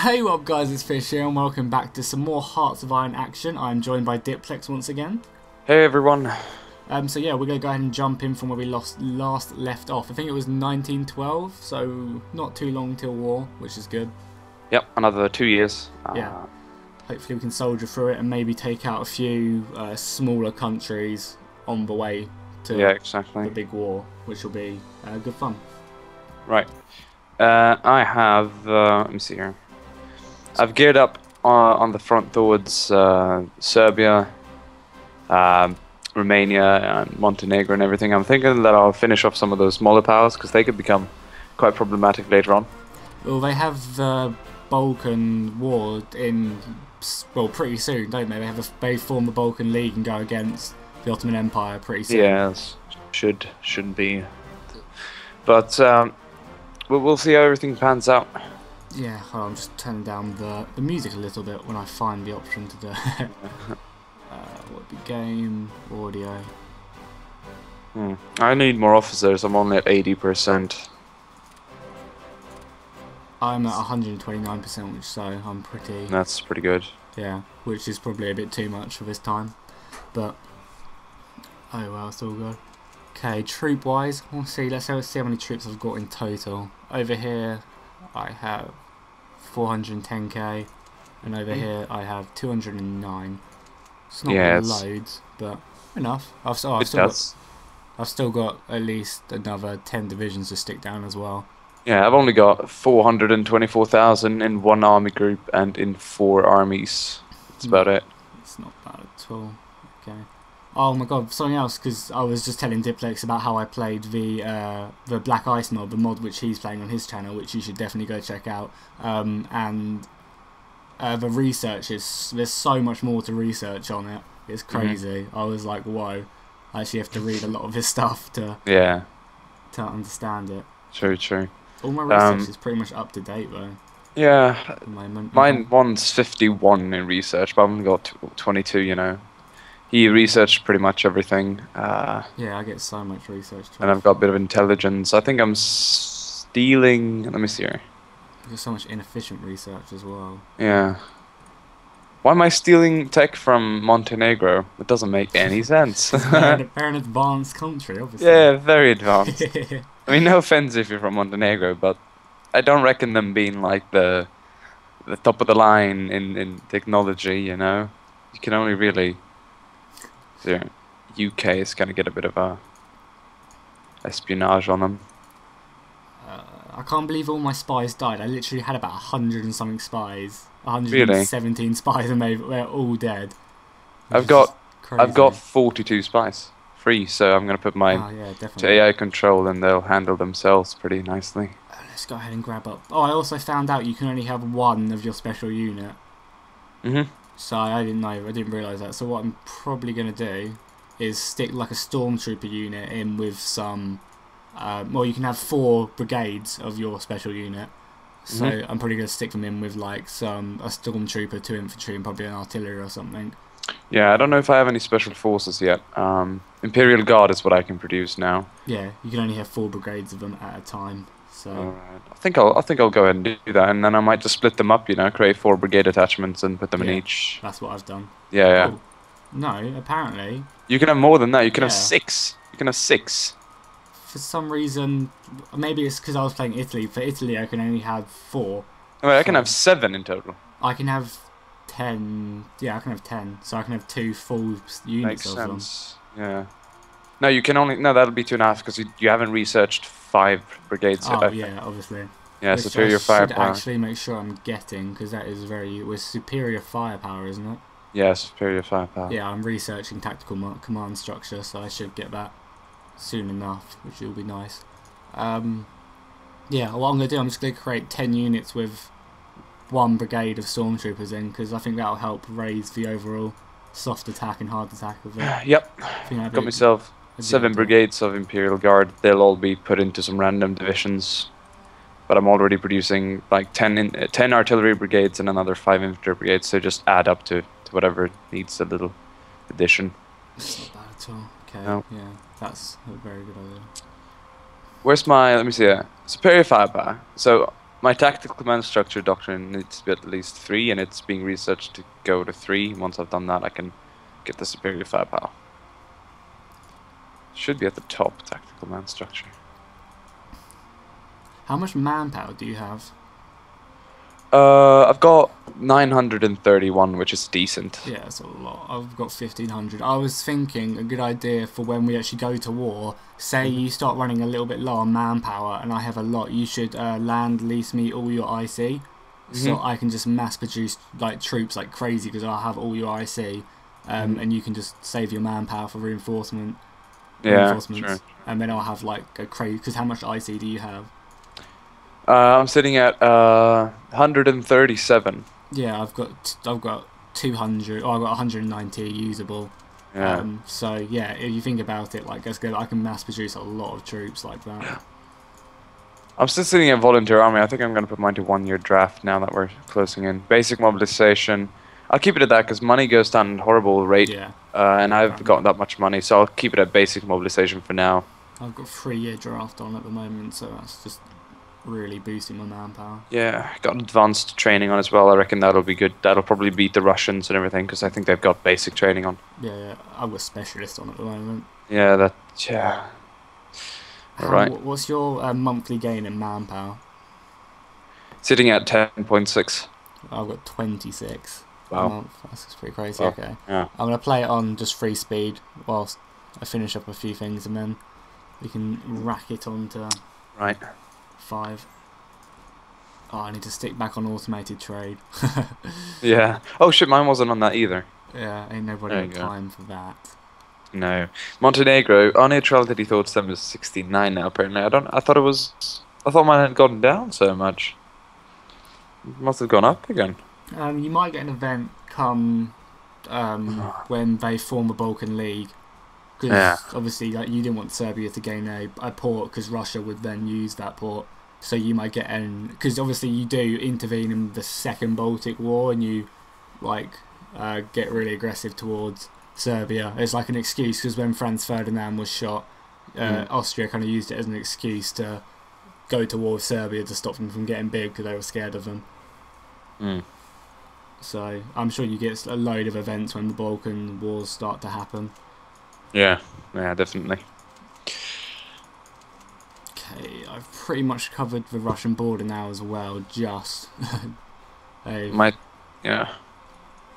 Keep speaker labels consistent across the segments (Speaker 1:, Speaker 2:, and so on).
Speaker 1: Hey, what up guys, it's Fish here and welcome back to some more Hearts of Iron action. I'm joined by Diplex once again.
Speaker 2: Hey everyone.
Speaker 1: So yeah, we're going to go ahead and jump in from where we last left off. I think it was 1912, so not too long till war, which is good.
Speaker 2: Yep, another 2 years.
Speaker 1: Yeah, hopefully we can soldier through it and maybe take out a few smaller countries on the way to
Speaker 2: exactly.
Speaker 1: the big war, which will be good fun.
Speaker 2: Right. I have, let me see here. I've geared up on the front towards Serbia, Romania and Montenegro and everything. I'm thinking that I'll finish off some of those smaller powers because they could become quite problematic later on.
Speaker 1: Well, they have the Balkan War in, well, pretty soon, don't they? They form the Balkan League and go against the Ottoman Empire pretty soon.
Speaker 2: Yes, shouldn't be. But we'll see how everything pans out.
Speaker 1: Yeah, hold on, I'm just turning down the music a little bit when I find the option to do it. What would be game, audio?
Speaker 2: I need more officers, I'm only at 80%.
Speaker 1: I'm at 129%, which so I'm pretty...
Speaker 2: That's pretty good.
Speaker 1: Yeah, which is probably a bit too much for this time. But, oh well, it's all good. Okay, troop-wise, let's see how many troops I've got in total. Over here, I have 410k, and over here I have 209. It's not loads, but enough. I've still got at least another 10 divisions to stick down as well.
Speaker 2: Yeah, I've only got 424,000 in one army group and in 4 armies. That's about it.
Speaker 1: It's not bad at all. Okay. Oh my god, something else, because I was just telling Diplex about how I played the Black Ice mod, the mod which he's playing on his channel, which you should definitely go check out. And the research there's so much more to research on it. It's crazy. I was like, whoa. I actually have to read a lot of his stuff to understand it.
Speaker 2: True.
Speaker 1: All my research is pretty much up to date though.
Speaker 2: Yeah.
Speaker 1: At the moment.
Speaker 2: Mine one's 51 in research, but I've only got 22, you know. He researched pretty much everything.
Speaker 1: Yeah, I get so much research.
Speaker 2: And I've got a bit of intelligence. I think I'm stealing... Let me see here.
Speaker 1: There's so much inefficient research as well.
Speaker 2: Yeah. Why am I stealing tech from Montenegro? It doesn't make any sense.
Speaker 1: They're an advanced country, obviously.
Speaker 2: Yeah, very advanced. I mean, no offense if you're from Montenegro, but I don't reckon them being like the top of the line in technology, you know? You can only really... So, UK is going to get a bit of a espionage on them.
Speaker 1: I can't believe all my spies died. I literally had about 100 and something spies. 117 really? Spies, and they're all dead.
Speaker 2: I've got 42 spies free, so I'm going to put mine to AI control, and they'll handle themselves pretty nicely.
Speaker 1: Let's go ahead and grab up. Oh, I also found out you can only have one of your special unit. So I didn't know. I didn't realise that. So what I'm probably going to do is stick like a stormtrooper unit in with some. Well, you can have 4 brigades of your special unit. So I'm probably going to stick them in with like a stormtrooper, 2 infantry, and probably an artillery or something.
Speaker 2: Yeah, I don't know if I have any special forces yet. Imperial Guard is what I can produce now.
Speaker 1: Yeah, you can only have 4 brigades of them at a time. So
Speaker 2: alright. I think I'll go ahead and do that, and then I might just split them up. You know, create 4 brigade attachments and put them in each.
Speaker 1: That's what I've done.
Speaker 2: Yeah.
Speaker 1: Oh, no, apparently.
Speaker 2: You can have more than that. You can have 6. You can have 6.
Speaker 1: For some reason, maybe it's because I was playing Italy. For Italy, I can only have 4.
Speaker 2: Wait, I can have 7 in total.
Speaker 1: I can have 10. Yeah, I can have 10. So I can have 2 full units of them. Makes sense.
Speaker 2: Yeah. No, you can only... No, that'll be 2.5 because you haven't researched 5 brigades yet.
Speaker 1: Oh, yeah, obviously.
Speaker 2: Yeah, superior firepower.
Speaker 1: I should actually make sure I'm getting, because that is with superior firepower, isn't it?
Speaker 2: Yeah, superior firepower.
Speaker 1: Yeah, I'm researching tactical command structure, so I should get that soon enough, which will be nice. Yeah, what I'm going to do, I'm just going to create 10 units with 1 brigade of stormtroopers in, because I think that'll help raise the overall soft attack and hard attack of it.
Speaker 2: Yep. Got myself 7 brigades of Imperial Guard. They'll all be put into some random divisions. But I'm already producing like 10 artillery brigades and another 5 infantry brigades, so just add up to whatever needs a little addition.
Speaker 1: That's not bad at all. Okay,
Speaker 2: no.
Speaker 1: Yeah, that's a very good idea.
Speaker 2: Where's my, let me see, superior firepower. So My tactical command structure doctrine needs to be at least 3, and it's being researched to go to 3. Once I've done that, I can get the superior firepower. Should be at the top, tactical command structure.
Speaker 1: How much manpower do you have?
Speaker 2: I've got 931, which is decent.
Speaker 1: Yeah, that's a lot. I've got 1500. I was thinking a good idea for when we actually go to war. Say you start running a little bit low on manpower, and I have a lot. You should land lease me all your IC, so I can just mass produce like troops like crazy because I have all your IC, and you can just save your manpower for reinforcements.
Speaker 2: Sure.
Speaker 1: And then I'll have like a crazy. Because how much IC do you have?
Speaker 2: I'm sitting at 137.
Speaker 1: Yeah, I've got 200. Oh, I've got 190 usable.
Speaker 2: Yeah.
Speaker 1: So yeah, if you think about it, like I can mass produce a lot of troops like that.
Speaker 2: I'm still sitting at volunteer army. I think I'm going to put mine to 1-year draft now that we're closing in. Basic mobilization. I'll keep it at that because money goes down at a horrible rate.
Speaker 1: Yeah.
Speaker 2: And I've got that much money, so I'll keep it at basic mobilization for now.
Speaker 1: I've got 3-year draft on at the moment, so that's just really boosting my manpower.
Speaker 2: Yeah, got advanced training on as well. I reckon that'll be good. That'll probably beat the Russians and everything because I think they've got basic training on.
Speaker 1: Yeah, I've got specialist on at the moment.
Speaker 2: Yeah, Alright.
Speaker 1: What's your monthly gain in manpower?
Speaker 2: Sitting at 10.6.
Speaker 1: I've got 26 a
Speaker 2: Wow.
Speaker 1: month. That's pretty crazy.
Speaker 2: Wow.
Speaker 1: Okay.
Speaker 2: Yeah.
Speaker 1: I'm gonna play it on just free speed whilst I finish up a few things, and then we can rack it on to
Speaker 2: Right.
Speaker 1: 5. Oh, I need to stick back on automated trade.
Speaker 2: Yeah. Oh shit, mine wasn't on that either.
Speaker 1: Yeah, ain't nobody
Speaker 2: There
Speaker 1: got
Speaker 2: you go.
Speaker 1: time for that.
Speaker 2: No. Montenegro, our neutrality towards them is 69 now apparently. I thought mine had gone down so much. It must have gone up again.
Speaker 1: You might get an event come when they form a Balkan League. Because obviously like, you didn't want Serbia to gain a port because Russia would then use that port. So you might get because obviously you do intervene in the Second Baltic War and you like get really aggressive towards Serbia. It's like an excuse because when Franz Ferdinand was shot, Austria kind of used it as an excuse to go to war with Serbia to stop them from getting big because they were scared of them. So I'm sure you get a load of events when the Balkan wars start to happen.
Speaker 2: Yeah, definitely.
Speaker 1: Okay, I've pretty much covered the Russian border now as well. Just
Speaker 2: Yeah.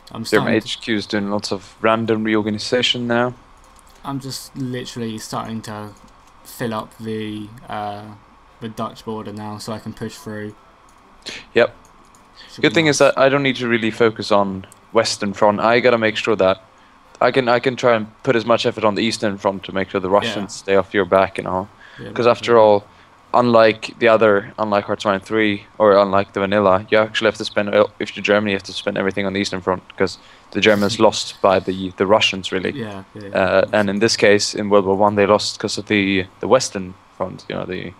Speaker 1: I'm
Speaker 2: Their
Speaker 1: starting.
Speaker 2: HQ's doing lots of random reorganization now.
Speaker 1: I'm just literally starting to fill up the Dutch border now, so I can push through.
Speaker 2: Yep.
Speaker 1: Should
Speaker 2: Good
Speaker 1: be
Speaker 2: thing
Speaker 1: nice.
Speaker 2: is that I don't need to really focus on Western Front. I gotta make sure that I can try and put as much effort on the Eastern Front to make sure the Russians stay off your back and all.
Speaker 1: Yeah,
Speaker 2: Because after all, unlike Hearts 3 or unlike the vanilla, you actually have to spend, if you're Germany, you have to spend everything on the Eastern Front because the Germans lost by the Russians really. And in this case, in World War One, they lost because of the Western Front, you know, the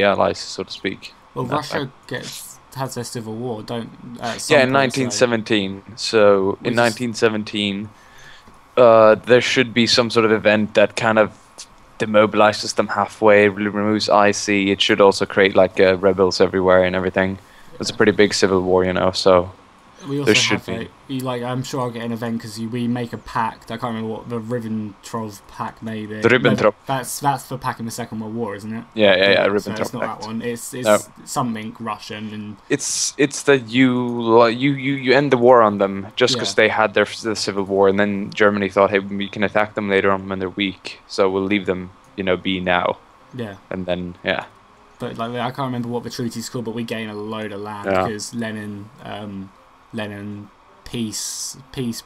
Speaker 2: Allies, so to speak.
Speaker 1: Well, Russia has their civil war, don't?
Speaker 2: Yeah, in 1917. So in 1917, there should be some sort of event that kind of demobilizes them halfway, removes IC. It should also create like rebels everywhere and everything. It's a pretty big civil war, you know. So
Speaker 1: we also have I'm sure I'll get an event because we make a pact. I can't remember what the Ribbentrop pact maybe.
Speaker 2: The Ribbentrop.
Speaker 1: No, that's for pact in the Second World War, isn't it?
Speaker 2: Yeah.
Speaker 1: So
Speaker 2: Ribbentrop
Speaker 1: it's not
Speaker 2: pact.
Speaker 1: that one. It's something Russian and.
Speaker 2: It's that you end the war on them just because they had the civil war, and then Germany thought, hey, we can attack them later on when they're weak, so we'll leave them, you know, be now. Yeah. And then
Speaker 1: But like I can't remember what the treaty's called, but we gain a load of land because Lenin peace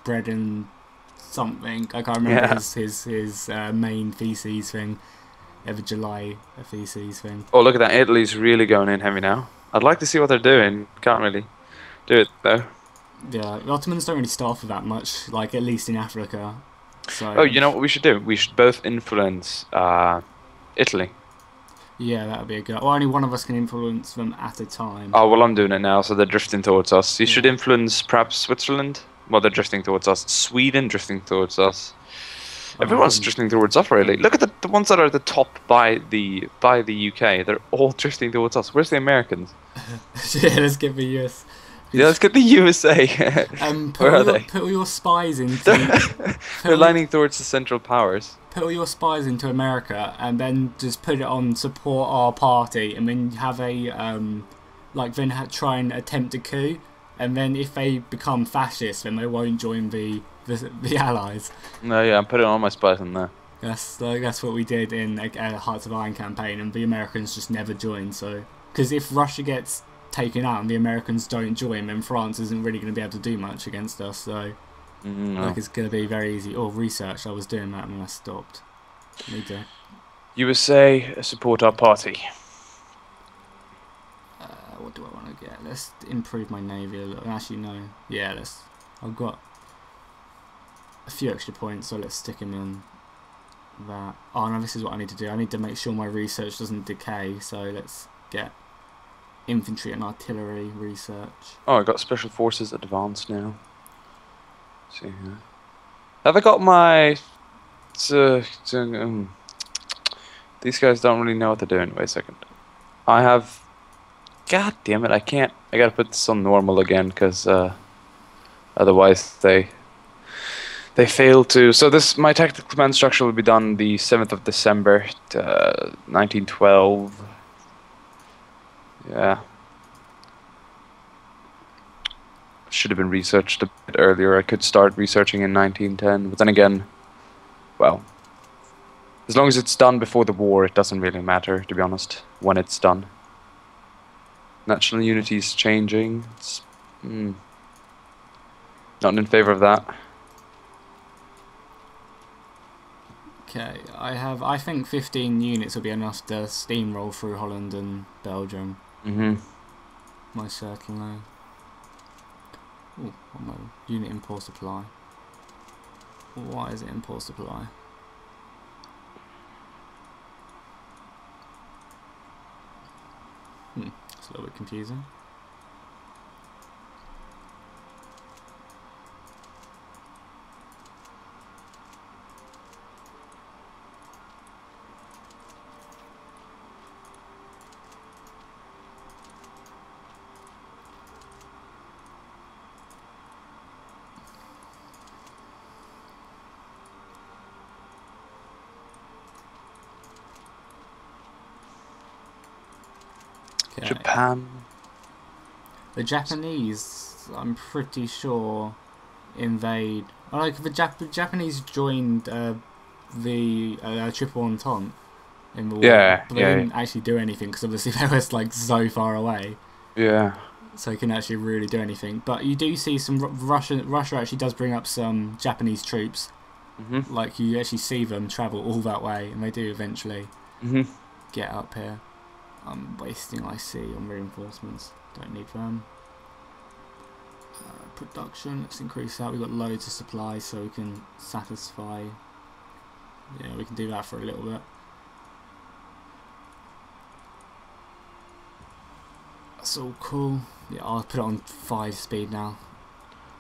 Speaker 1: bread and something. I can't remember his main theses thing. Every July a theses thing.
Speaker 2: Oh, look at that! Italy's really going in heavy now. I'd like to see what they're doing. Can't really do it though.
Speaker 1: Yeah, the Ottomans don't really start for that much, like at least in Africa. So.
Speaker 2: Oh, you know what we should do? We should both influence Italy.
Speaker 1: Yeah, that would be a good. Well, only one of us can influence them at a time.
Speaker 2: Oh, well, I'm doing it now, so they're drifting towards us. You should influence perhaps Switzerland. Well, they're drifting towards us. Sweden drifting towards us. Everyone's drifting towards us, really. Look at the ones that are at the top by the UK. They're all drifting towards us. Where's the Americans?
Speaker 1: Yeah, let's get the US.
Speaker 2: Yeah, let's get the USA. Where are they?
Speaker 1: Put all your spies into.
Speaker 2: They're lining towards the Central Powers.
Speaker 1: Put all your spies into America, and then just put it on support our party, and then have a try and attempt a coup, and then if they become fascist, then they won't join the Allies.
Speaker 2: No, yeah, I'm putting all my spies in there.
Speaker 1: That's what we did in Hearts of Iron campaign, and the Americans just never joined. So, because if Russia gets taken out and the Americans don't join, then France isn't really going to be able to do much against us. So, it's going to be very easy. Or research. I was doing that and then I stopped. Need to.
Speaker 2: USA support our party.
Speaker 1: What do I want to get? Let's improve my navy a little. Actually, no. Yeah, I've got a few extra points, so let's stick them in that. Oh no, this is what I need to do. I need to make sure my research doesn't decay. So let's get infantry and artillery research.
Speaker 2: Oh, I got special forces advanced now. Let's see here. Have I got my? These guys don't really know what they're doing. Wait a second. I have. God damn it! I can't. I gotta put this on normal again because otherwise they fail to. So my tactical command structure will be done the 7th of December, 1912. Yeah. Should have been researched a bit earlier. I could start researching in 1910, but then again, well, as long as it's done before the war, it doesn't really matter, to be honest, when it's done. National unity is changing. It's not in favor of that.
Speaker 1: Okay, I think 15 units will be enough to steamroll through Holland and Belgium. Most certainly. Ooh, my unit import supply. Why is it import supply? It's a little bit confusing. Okay.
Speaker 2: Japan.
Speaker 1: The Japanese, I'm pretty sure, invade. The Japanese joined the Triple Entente in the war, but they didn't actually do anything because obviously they were like so far away.
Speaker 2: Yeah.
Speaker 1: So they couldn't actually really do anything. But you do see some Russia actually does bring up some Japanese troops. Like you actually see them travel all that way, and they do eventually get up here. I'm wasting IC on reinforcements. Don't need them. Production, let's increase that. We've got loads of supplies, so we can satisfy. Yeah, we can do that for a little bit. That's all cool. Yeah, I'll put it on 5 speed now.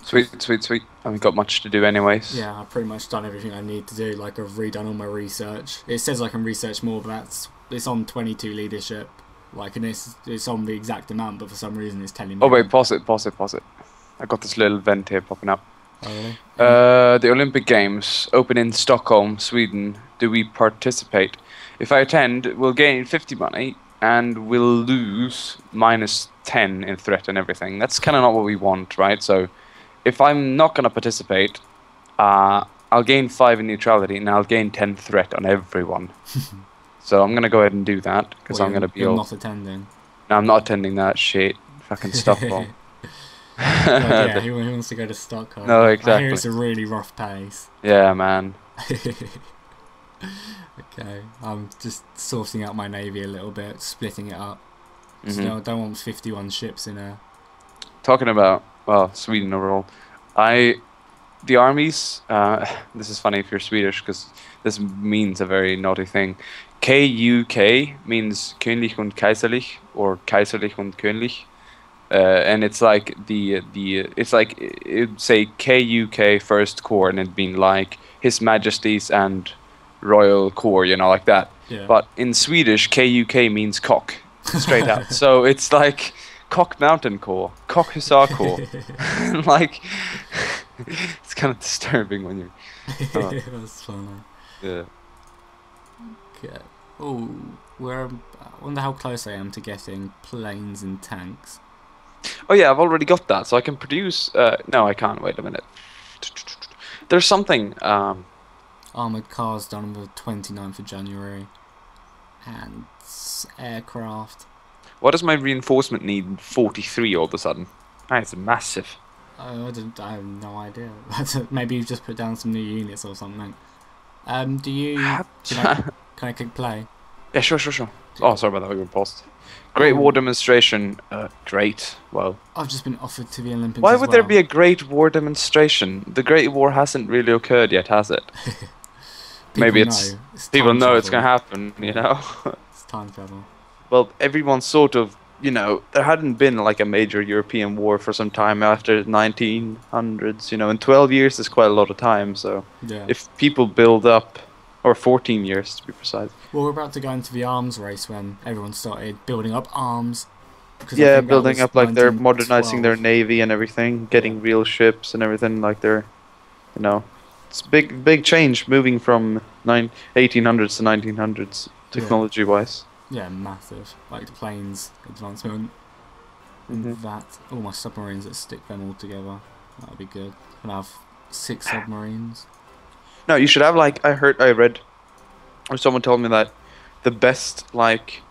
Speaker 2: Sweet, sweet, sweet. I haven't got much to do anyways.
Speaker 1: Yeah, I've pretty much done everything I need to do. Like, I've redone all my research. It says I can research more, but it's on 22 leadership. Like, and it's on the exact amount, but for some reason it's telling me.
Speaker 2: Oh wait, pause it. I got this little vent here popping up.
Speaker 1: Oh, really?
Speaker 2: The Olympic Games open in Stockholm, Sweden. Do we participate? If I attend, we'll gain 50 money and we'll lose -10 in threat and everything. That's kind of not what we want, right? So, if I'm not gonna participate, I'll gain 5 in neutrality and I'll gain 10 threat on everyone. So I'm going to go ahead and do that, because I'm going to be
Speaker 1: You're not attending?
Speaker 2: No, I'm not attending that shit. Fucking Stockholm.
Speaker 1: Yeah, who wants to go to Stockholm?
Speaker 2: No, exactly.
Speaker 1: I hear it's a really rough pace.
Speaker 2: Yeah, man.
Speaker 1: Okay, I'm just sorting out my navy a little bit, splitting it up. So I don't want 51 ships in a...
Speaker 2: Talking about, well, Sweden overall, the armies, this is funny if you're Swedish, because this means a very naughty thing. KUK means Königlich und Kaiserlich, or Kaiserlich und Königlich, and it's like it's like it'd say KUK First Corps, and it'd mean like His Majesty's and Royal Corps, you know, like that.
Speaker 1: Yeah.
Speaker 2: But in Swedish, KUK means cock, straight out. So it's like Cock Mountain Corps, Cock Hussar Corps. Like, it's kind of disturbing when you're.
Speaker 1: That's funny.
Speaker 2: Yeah.
Speaker 1: Okay. Oh, I wonder how close I am to getting planes and tanks.
Speaker 2: Oh yeah, I've already got that, so I can produce. No, I can't. Wait a minute. There's something.
Speaker 1: Armoured cars done on the 29th of January. And aircraft.
Speaker 2: What does my reinforcement need? 43 all of a sudden. That's massive.
Speaker 1: Oh, I have no idea. Maybe you've just put down some new units or something. Do you... Can I click play?
Speaker 2: Yeah, sure. Oh, sorry about that. We were paused. Great War Demonstration. Great. Well,
Speaker 1: I've just been offered to the Olympics.
Speaker 2: Why would there be a Great War Demonstration? The Great War hasn't really occurred yet, has it? Maybe it's people know it's going to happen, you know?
Speaker 1: It's time travel.
Speaker 2: Well, everyone's sort of, you know, there hadn't been like a major European war for some time after 1900s, you know, and 12 years is quite a lot of time, so
Speaker 1: yeah.
Speaker 2: If people build up, or 14 years to be precise.
Speaker 1: Well, we're about to go into the arms race when everyone started building up arms.
Speaker 2: Yeah, building up, like they're modernizing their navy and everything, getting real ships and everything, like they're, you know, it's big change moving from 1800s to 1900s technology wise.
Speaker 1: Yeah, massive. Like the planes advancement. That. Oh, my submarines, let's stick them all together. That'd be good. I'll have 6 submarines.
Speaker 2: No, you should have, like, I read, or someone told me that the best, like,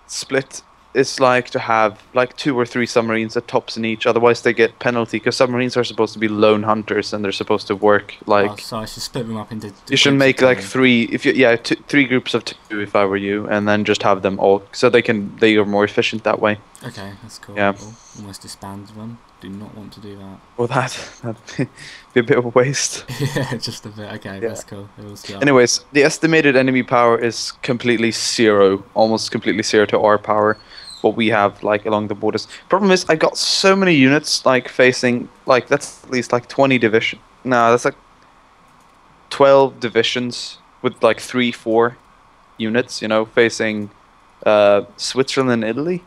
Speaker 2: split is like to have like 2 or 3 submarines at tops in each, otherwise they get penalty, because submarines are supposed to be lone hunters and they're supposed to work like
Speaker 1: so I should split them up into
Speaker 2: you should make like 3 if you 3 groups of 2 if I were you, and then just have them all so they are more efficient that way.
Speaker 1: Okay, that's cool.
Speaker 2: Yeah.
Speaker 1: Almost disbanded them. Do not want to do that.
Speaker 2: Well, that'd be a bit of a waste.
Speaker 1: Yeah, just a bit. Okay, that's cool.
Speaker 2: Anyways, the estimated enemy power is completely zero, almost completely zero to our power. What we have like along the borders. Problem is, I got so many units like facing like that's at least like 20 division. No, that's like 12 divisions with like 3-4 units. You know, facing Switzerland and Italy.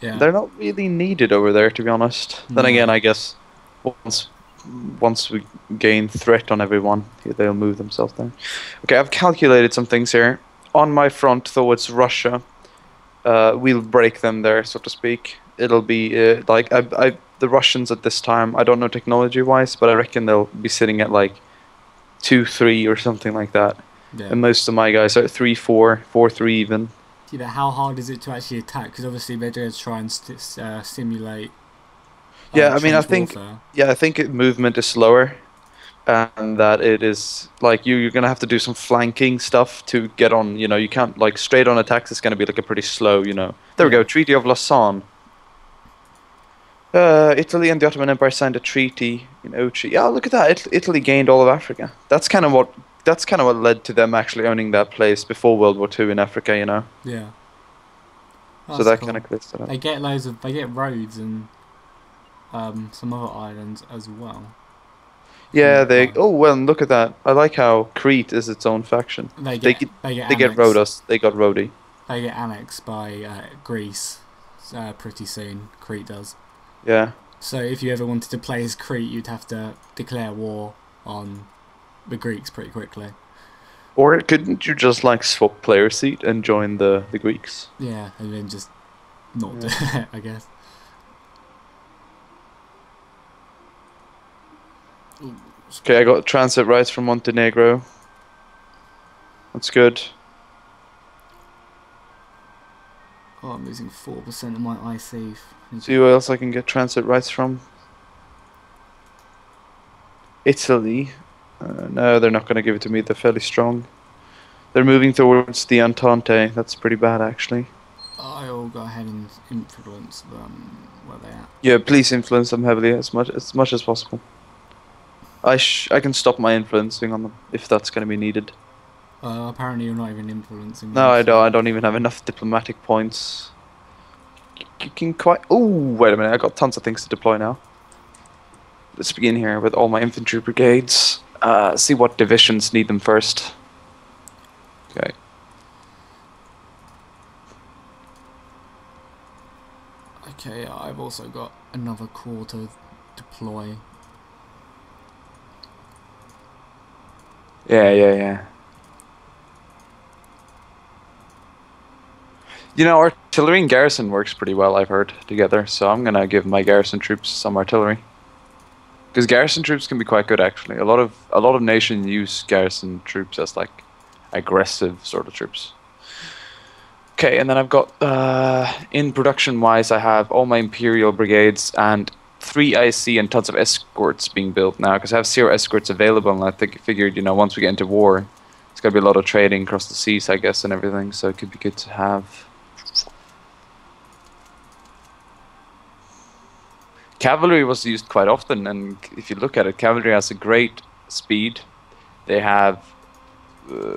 Speaker 1: Yeah.
Speaker 2: They're not really needed over there, to be honest. Then again, I guess once we gain threat on everyone, they'll move themselves there. Okay, I've calculated some things here. On my front towards Russia, we'll break them there, so to speak. It'll be like the Russians at this time. I don't know technology-wise, but I reckon they'll be sitting at like 2-3 or something like that. Yeah. And most of my guys are 3-4, 4-3 even.
Speaker 1: Yeah, how hard is it to actually attack? Because obviously they're going to try and simulate.
Speaker 2: Yeah, I mean, I think movement is slower, and that it is like you're gonna have to do some flanking stuff to get on. You know, you can't like straight on attacks. It's gonna be like a pretty slow. You know, there we go. Treaty of Lausanne. Italy and the Ottoman Empire signed a treaty in Ochi. Yeah, look at that. Italy gained all of Africa. That's kind of what led to them actually owning that place before World War II in Africa, you know?
Speaker 1: Yeah.
Speaker 2: So that kind of clears that up.
Speaker 1: They get roads and some other islands as well.
Speaker 2: Yeah, oh well, look at that. I like how Crete is its own faction. They get Rhodos. They got Rhodi.
Speaker 1: They get annexed by Greece pretty soon. Crete does.
Speaker 2: Yeah.
Speaker 1: So if you ever wanted to play as Crete, you'd have to declare war on the Greeks pretty quickly.
Speaker 2: Or couldn't you just like swap player seat and join the Greeks?
Speaker 1: Yeah, and then just not do it, I guess.
Speaker 2: Okay, I got transit rights from Montenegro. That's good.
Speaker 1: Oh, I'm losing 4% of my IC.
Speaker 2: See who else I can get transit rights from? Italy. No, they're not going to give it to me. They're fairly strong. They're moving towards the Entente. That's pretty bad, actually.
Speaker 1: I'll go ahead and influence them where they're at.
Speaker 2: Yeah, please influence them heavily as much as possible. I can stop my influencing on them if that's going to be needed.
Speaker 1: Apparently you're not even influencing.
Speaker 2: No, I don't. I don't even have enough diplomatic points. You can quite. Oh, wait a minute! I got tons of things to deploy now. Let's begin here with all my infantry brigades. See what divisions need them first. Okay.
Speaker 1: Okay, I've also got another core to deploy.
Speaker 2: Yeah. You know, artillery and garrison works pretty well, I've heard, together. So I'm gonna give my garrison troops some artillery. Because garrison troops can be quite good, actually. A lot of nations use garrison troops as like aggressive sort of troops. Okay, and then I've got in production wise, I have all my Imperial brigades and 3 IC and tons of escorts being built now. Because I have 0 escorts available, and figured, you know, once we get into war, it's gonna be a lot of trading across the seas, I guess, and everything. So it could be good to have. Cavalry was used quite often, and if you look at it, cavalry has a great speed. They have,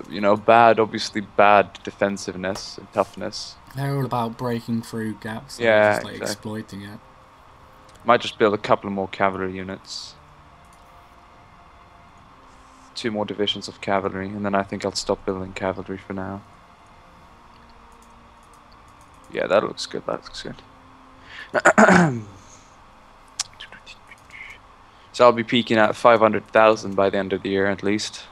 Speaker 2: you know, obviously bad defensiveness and toughness.
Speaker 1: They're all about breaking through gaps.
Speaker 2: Yeah,
Speaker 1: just like
Speaker 2: exactly.
Speaker 1: exploiting it.
Speaker 2: Might just build a couple more cavalry units. 2 more divisions of cavalry, and then I think I'll stop building cavalry for now. Yeah, that looks good. That looks good. So I'll be peaking at 500,000 by the end of the year, at least.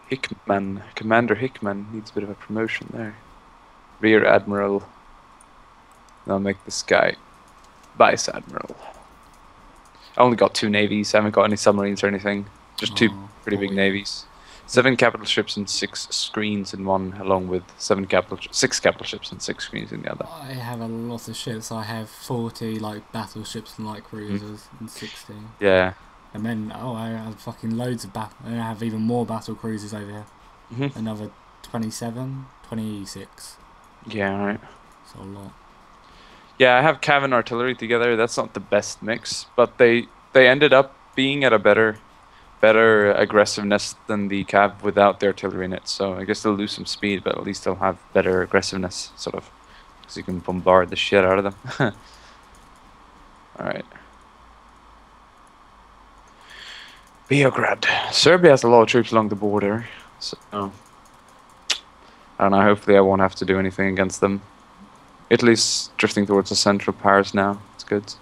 Speaker 2: Hickman, Commander Hickman needs a bit of a promotion there. Rear Admiral. I'll make this guy Vice Admiral. I only got 2 navies. I haven't got any submarines or anything. Just 2 pretty big navies. 7 capital ships and 6 screens in one, along with 6 capital ships and 6 screens in the other.
Speaker 1: I have a lot of ships. I have 40 like battleships and light cruisers and 60.
Speaker 2: Yeah.
Speaker 1: And then I have fucking loads of battle. And I have even more battle cruisers over here. Another 27, 26.
Speaker 2: Yeah, right.
Speaker 1: It's a lot.
Speaker 2: Yeah, I have cav and artillery together. That's not the best mix, but they ended up being at a better aggressiveness than the cav without the artillery in it. So I guess they'll lose some speed, but at least they'll have better aggressiveness, sort of, because you can bombard the shit out of them. All right. Beograd. Serbia has a lot of troops along the border, so I don't know. Hopefully, I won't have to do anything against them. Italy's drifting towards the central powers now. It's good.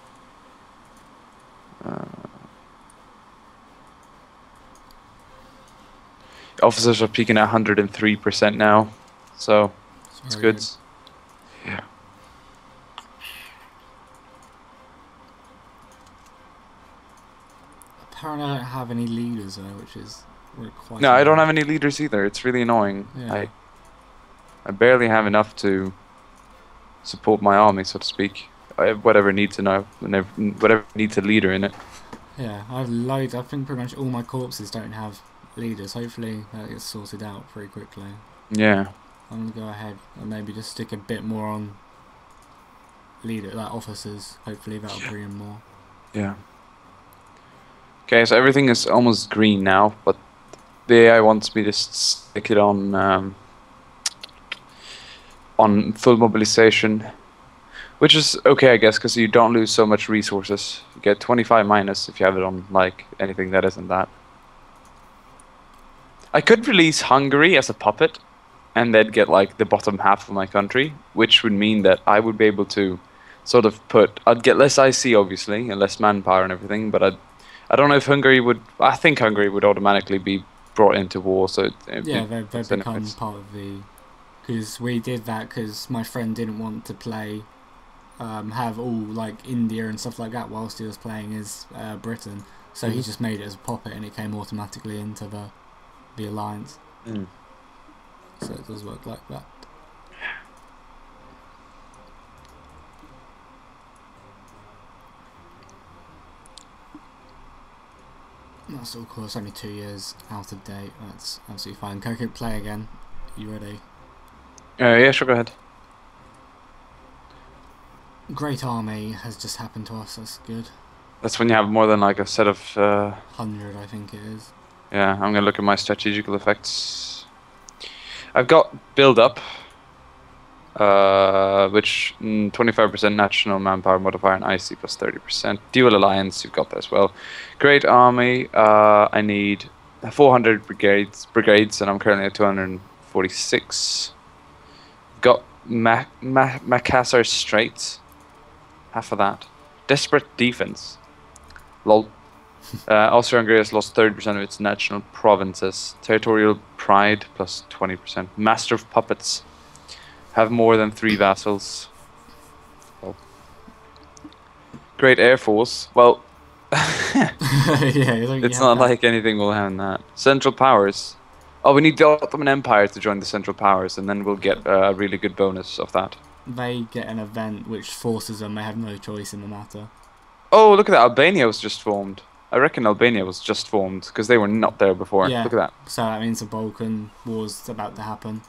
Speaker 2: Officers are peaking at 103% now, so it's good. Yeah.
Speaker 1: Apparently, I don't have any leaders though, which is quite.
Speaker 2: No, I don't have any leaders either. It's really annoying.
Speaker 1: Yeah.
Speaker 2: I barely have enough to support my army, so to speak. I have whatever needs whatever needs a leader in it.
Speaker 1: Yeah, I have loads. I think pretty much all my corpses don't have leaders. Hopefully that gets sorted out pretty quickly.
Speaker 2: Yeah.
Speaker 1: I'm gonna go ahead and maybe just stick a bit more on officers. Hopefully that'll bring in more.
Speaker 2: Yeah. Okay, so everything is almost green now, but the AI wants me to stick it on full mobilization, which is okay, I guess, because you don't lose so much resources. You get 25 minus if you have it on like anything that isn't that. I could release Hungary as a puppet, and then get like the bottom half of my country, which would mean that I would be able to sort of I'd get less IC obviously and less manpower and everything, but I don't know if Hungary would. I think Hungary would automatically be brought into war, so
Speaker 1: yeah, they become part of the. Because we did that because my friend didn't want to play, have all like India and stuff like that whilst he was playing as Britain, so he just made it as a puppet and it came automatically into the alliance. So it does work like that. That's of course only 2 years out of date. That's absolutely fine. Can I play again? You ready?
Speaker 2: Yeah, sure, go ahead.
Speaker 1: Great army has just happened to us. That's good.
Speaker 2: That's when you have more than like a set of
Speaker 1: 100, I think it is.
Speaker 2: Yeah, I'm gonna look at my strategical effects. I've got build up. which 25% national manpower modifier and IC plus 30%. Dual alliance, you've got that as well. Great army. I need 400 brigades, and I'm currently at 246. Got Makassar Straits. Half of that. Desperate defense. Lol. Austria-Hungary has lost 30% of its national provinces. Territorial pride plus 20%. Master of puppets. Have more than 3 vassals. Well. Great Air Force. Well,
Speaker 1: Yeah,
Speaker 2: it's not like anything will have that. Central Powers. Oh, we need the Ottoman Empire to join the Central Powers, and then we'll get a really good bonus of that.
Speaker 1: They get an event which forces them. They have no choice in the matter.
Speaker 2: Oh, look at that. Albania was just formed. I reckon Albania was just formed, because they were not there before.
Speaker 1: Yeah,
Speaker 2: look at that.
Speaker 1: So that means the Balkan War's about to happen.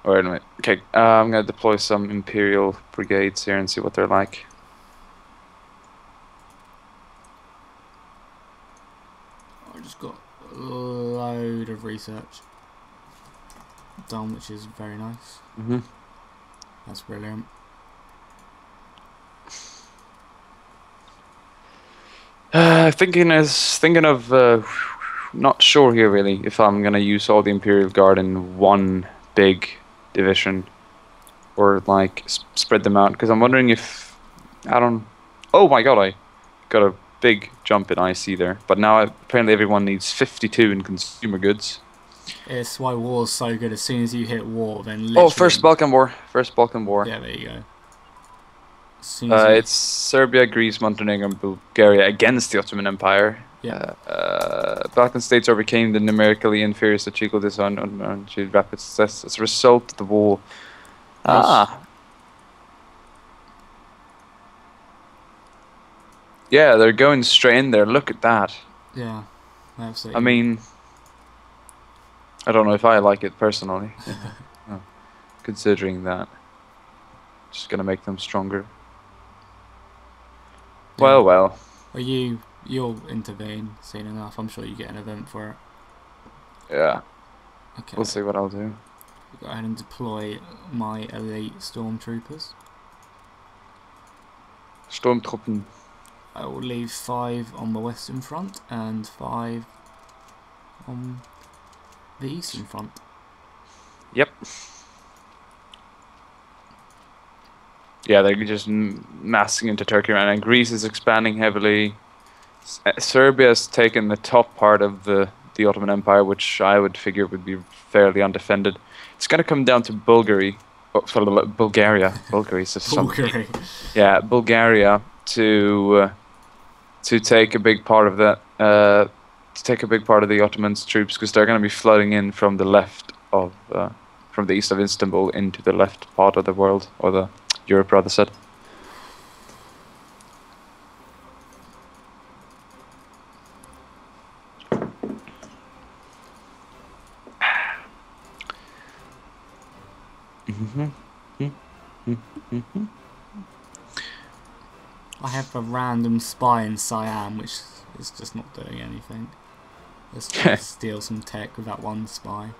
Speaker 2: Wait a minute. Okay, I'm going to deploy some Imperial brigades here and see what they're like.
Speaker 1: I just got a load of research done, which is very nice. That's brilliant.
Speaker 2: Thinking of not sure here really if I'm gonna use all the Imperial Guard in one big division or like spread them out, because I'm wondering if oh my god, I got a big jump in IC there, but now apparently everyone needs 52 in consumer goods.
Speaker 1: It's why war's so good. As soon as you hit war, then literally...
Speaker 2: Oh, first Balkan War.
Speaker 1: Yeah, there you go.
Speaker 2: It's Serbia, Greece, Montenegro, and Bulgaria against the Ottoman Empire.
Speaker 1: Yeah.
Speaker 2: Balkan states overcame the numerically inferior Sachiko design on achieved rapid success as a result of the war. Yeah, they're going straight in there. Look at that.
Speaker 1: Yeah, absolutely.
Speaker 2: I mean, I don't know if I like it personally. No. Considering that, just gonna make them stronger.
Speaker 1: Yeah.
Speaker 2: Well.
Speaker 1: Well, you'll intervene soon enough. I'm sure you get an event for it.
Speaker 2: Yeah.
Speaker 1: Okay.
Speaker 2: We'll see what I'll do.
Speaker 1: Go ahead and deploy my elite stormtroopers.
Speaker 2: Stormtruppen.
Speaker 1: I will leave 5 on the western front and 5 on the eastern front.
Speaker 2: Yep. Yeah, they're just massing into Turkey right now. Greece is expanding heavily. Serbia has taken the top part of the Ottoman Empire, which I would figure would be fairly undefended. It's going to come down to Bulgaria. Bulgaria. Bulgaria.
Speaker 1: Bulgaria.
Speaker 2: Yeah, Bulgaria to take a big part of that. To take a big part of the Ottomans' troops, because they're going to be flooding in from the left of, from the east of Istanbul into the left part of the world, or the Europe, rather said.
Speaker 1: I have a random spy in Siam, which is just not doing anything. Let's just steal some tech with that one spy.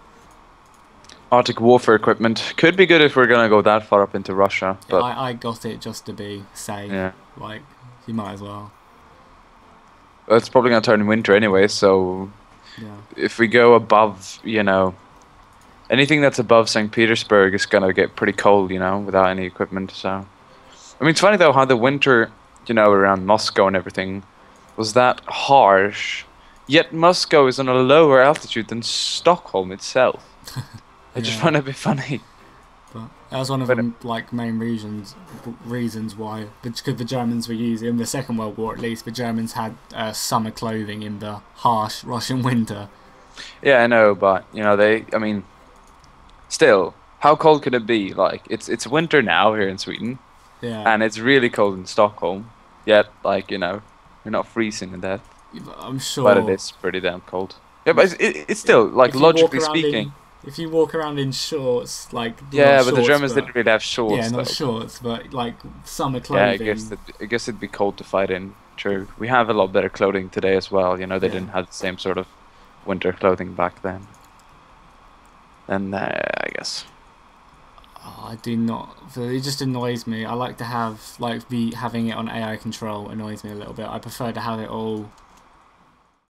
Speaker 2: Arctic warfare equipment could be good if we're gonna go that far up into Russia. But
Speaker 1: Yeah, I got it just to be safe.
Speaker 2: yeah,
Speaker 1: Like, you might as well.
Speaker 2: it's probably gonna turn winter anyway. So
Speaker 1: Yeah.
Speaker 2: if we go above, anything that's above St. Petersburg is gonna get pretty cold, without any equipment. So, I mean, it's funny though how the winter, around Moscow and everything, was that harsh. Yet Moscow is on a lower altitude than Stockholm itself. I just find it a bit funny.
Speaker 1: But that was one of the main reasons why, because the Germans were using, in the Second World War at least, the Germans had summer clothing in the harsh Russian winter.
Speaker 2: Yeah, I know, but still, how cold could it be? Like, it's winter now here in Sweden, and it's really cold in Stockholm. Yet, you're not freezing to death.
Speaker 1: I'm sure.
Speaker 2: But it is pretty damn cold. Yeah, but it's still, logically speaking.
Speaker 1: If you walk around in shorts,
Speaker 2: yeah, but the Germans didn't really have shorts.
Speaker 1: Yeah, not shorts, but summer clothing.
Speaker 2: Yeah, I guess it'd be cold to fight in. True, we have a lot better clothing today as well. They didn't have the same sort of winter clothing back then. And I guess.
Speaker 1: Oh, I do not. It just annoys me. I like to have having it on AI control annoys me a little bit. I prefer to have it all